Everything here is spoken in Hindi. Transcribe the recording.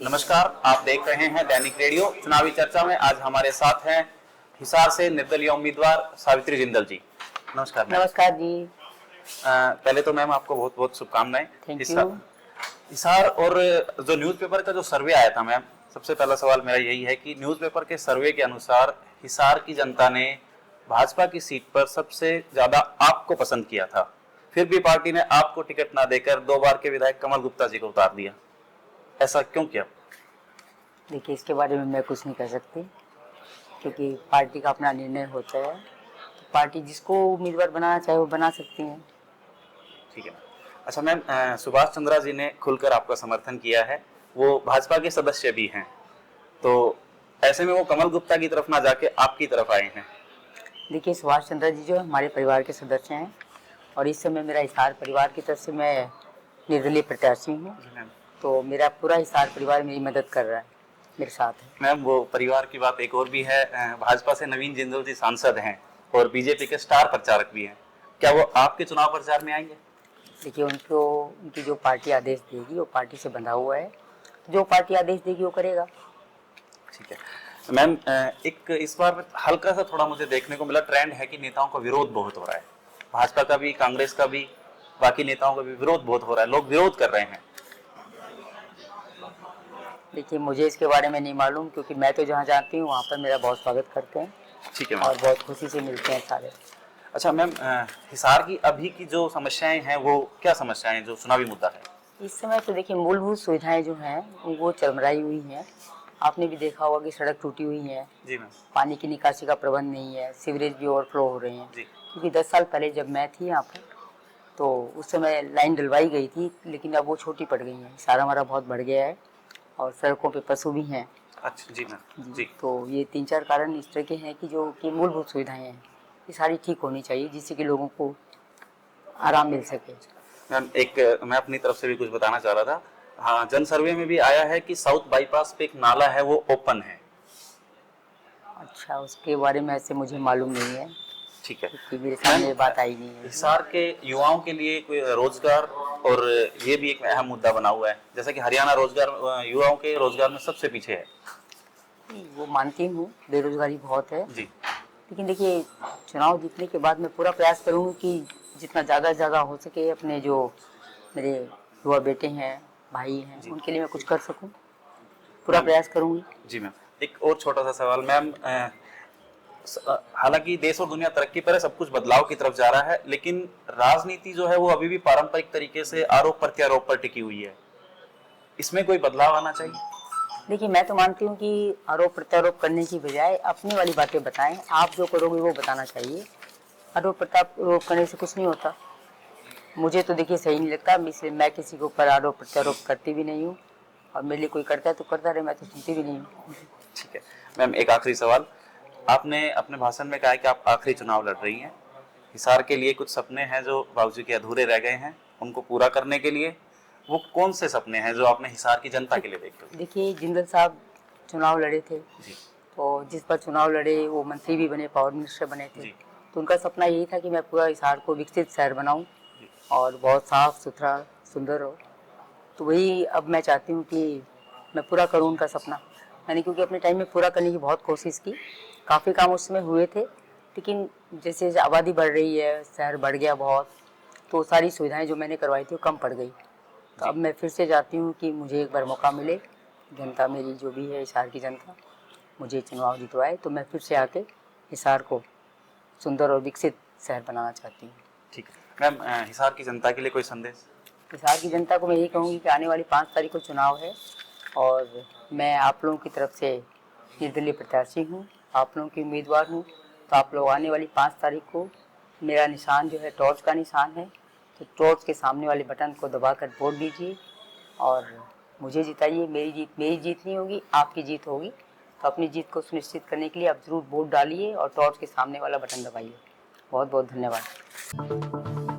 नमस्कार, आप देख रहे हैं दैनिक रेडियो चुनावी चर्चा में। आज हमारे साथ हैं हिसार से निर्दलीय उम्मीदवार सावित्री जिंदल जी। नमस्कार मैम। नमस्कार जी। पहले तो मैम आपको बहुत बहुत शुभकामनाएं। Thank you. हिसार और जो न्यूज़पेपर का जो सर्वे आया था मैम, सबसे पहला सवाल मेरा यही है कि न्यूज़पेपर के सर्वे के अनुसार हिसार की जनता ने भाजपा की सीट पर सबसे ज्यादा आपको पसंद किया था, फिर भी पार्टी ने आपको टिकट ना देकर 2 बार के विधायक कमल गुप्ता जी को उतार दिया। ऐसा क्यों किया? देखिए, इसके बारे में मैं कुछ नहीं कह सकती क्योंकि पार्टी का अपना निर्णय होता है। तो पार्टी जिसको उम्मीदवार बनाना चाहे वो बना सकती है। ठीक है। अच्छा मैम, सुभाष चंद्रा जी ने खुलकर आपका समर्थन किया है, वो भाजपा के सदस्य भी हैं, तो ऐसे में वो कमल गुप्ता की तरफ ना जाके आपकी तरफ आए हैं। देखिए, सुभाष चंद्रा जी जो हमारे परिवार के सदस्य हैं और इस समय मेरा हिसार परिवार की तरफ से मैं निर्दलीय प्रत्याशी हूँ। तो मेरा पूरा हिसार परिवार मेरी मदद कर रहा है, मेरे साथ है। मैम, वो परिवार की बात एक और भी है। भाजपा से नवीन जिंदल जी सांसद हैं और बीजेपी के स्टार प्रचारक भी हैं, क्या वो आपके चुनाव प्रचार में आएंगे? देखिए, उनकी जो पार्टी आदेश देगी वो पार्टी से बंधा हुआ है, जो पार्टी आदेश देगी वो करेगा। ठीक है मैम, एक इस बार हल्का सा थोड़ा मुझे देखने को मिला, ट्रेंड है कि नेताओं का विरोध बहुत हो रहा है, भाजपा का भी, कांग्रेस का भी, बाकी नेताओं का भी विरोध बहुत हो रहा है, लोग विरोध कर रहे हैं। देखिए, मुझे इसके बारे में नहीं मालूम क्योंकि मैं तो जहाँ जाती हूँ वहाँ पर मेरा बहुत स्वागत करते हैं। ठीक है और बहुत खुशी से मिलते हैं सारे। अच्छा मैम, हिसार की अभी की जो समस्याएं हैं वो क्या समस्याएं हैं जो चुनावी मुद्दा है? इस समय तो देखिए, मूलभूत सुविधाएं जो हैं वो चरमराई हुई हैं। आपने भी देखा होगा कि सड़क टूटी हुई है जी मैम। पानी की निकासी का प्रबंध नहीं है, सीवरेज भी ओवरफ्लो हो रहे हैं। क्योंकि 10 साल पहले जब मैं थी यहाँ पर तो उस समय लाइन डलवाई गई थी, लेकिन अब वो छोटी पड़ गई है, सारा हमारा बहुत बढ़ गया है और सड़कों पे पशु भी हैं। अच्छा जी मैम। जी, तो ये 3-4 कारण इस तरह के हैं कि जो कि मूलभूत सुविधाएं हैं ये सारी ठीक होनी चाहिए जिससे कि लोगों को आराम मिल सके। मैम मैं अपनी तरफ से भी कुछ बताना चाह रहा था। हाँ, जन सर्वे में भी आया है कि साउथ बाईपास पे एक नाला है वो ओपन है। अच्छा, उसके बारे में ऐसे मुझे मालूम नहीं है। ठीक है, क्योंकि मेरे सामने बात आई नहीं है। हिसार के युवाओं के लिए कोई रोजगार, और ये भी एक अहम मुद्दा बना हुआ है, जैसा कि हरियाणा रोजगार युवाओं के रोजगार में सबसे पीछे है। वो मानती हूँ, बेरोजगारी बहुत है जी। लेकिन देखिए, चुनाव जीतने के बाद मैं पूरा प्रयास करूँगी कि जितना ज़्यादा से ज़्यादा हो सके अपने जो मेरे युवा बेटे हैं, भाई हैं, उनके लिए मैं कुछ कर सकूँ, पूरा प्रयास करूँगी। जी मैम, एक और छोटा सा सवाल मैम, हालांकि देश और दुनिया तरक्की पर है, सब कुछ बदलाव की तरफ जा रहा है, लेकिन राजनीति जो है वो अभी भी पारंपरिक तरीके से आरोप प्रत्यारोप पर टिकी हुई है, इसमें कोई बदलाव आना चाहिए? देखिए, मैं तो मानती हूँ कि आरोप प्रत्यारोप करने की बजाय अपनी वाली बातें बताएं। आप जो करोगे वो बताना चाहिए। आरोप प्रत्यारोप करने से कुछ नहीं होता। मुझे तो देखिए सही नहीं लगता, इसलिए मैं किसी के ऊपर आरोप प्रत्यारोप करती भी नहीं हूँ और मेरे लिए कोई करता है तो करता रहे, मैं तो सुनती भी नहीं हूँ। ठीक है मैम, एक आखिरी सवाल, आपने अपने भाषण में कहा है कि आप आखिरी चुनाव लड़ रही हैं, हिसार के लिए कुछ सपने हैं जो बाबूजी के अधूरे रह गए हैं, उनको पूरा करने के लिए वो कौन से सपने हैं जो आपने हिसार की जनता के लिए देखते हो? देखिए, जिंदल साहब चुनाव लड़े थे जी। तो जिस पर चुनाव लड़े वो मंत्री भी बने, पावर मिनिस्टर बने थे। तो उनका सपना यही था कि मैं पूरा हिसार को विकसित शहर बनाऊं और बहुत साफ सुथरा सुंदर हो। तो वही अब मैं चाहती हूँ कि मैं पूरा करूँ उनका सपना। मैंने क्योंकि अपने टाइम में पूरा करने की बहुत कोशिश की, काफ़ी काम उस समय हुए थे, लेकिन जैसे जैसे आबादी बढ़ रही है, शहर बढ़ गया बहुत, तो सारी सुविधाएं जो मैंने करवाई थी वो कम पड़ गई। तो अब मैं फिर से चाहती हूँ कि मुझे एक बार मौका मिले, जनता मेरी जो भी है हिसार की जनता मुझे चुनाव जितवाए तो मैं फिर से आके हिसार को सुंदर और विकसित शहर बनाना चाहती हूँ। ठीक है मैम, हिसार की जनता के लिए कोई संदेश? हिसार की जनता को मैं यही कहूँगी कि आने वाली 5 तारीख को चुनाव है और मैं आप लोगों की तरफ से निर्दलीय प्रत्याशी हूँ, आप लोगों की उम्मीदवार हूँ। तो आप लोग आने वाली 5 तारीख को, मेरा निशान जो है टॉर्च का निशान है, तो टॉर्च के सामने वाले बटन को दबाकर वोट दीजिए और मुझे जिताइए। मेरी जीत नहीं होगी, आपकी जीत होगी। तो अपनी जीत को सुनिश्चित करने के लिए आप ज़रूर वोट डालिए और टॉर्च के सामने वाला बटन दबाइए। बहुत बहुत धन्यवाद।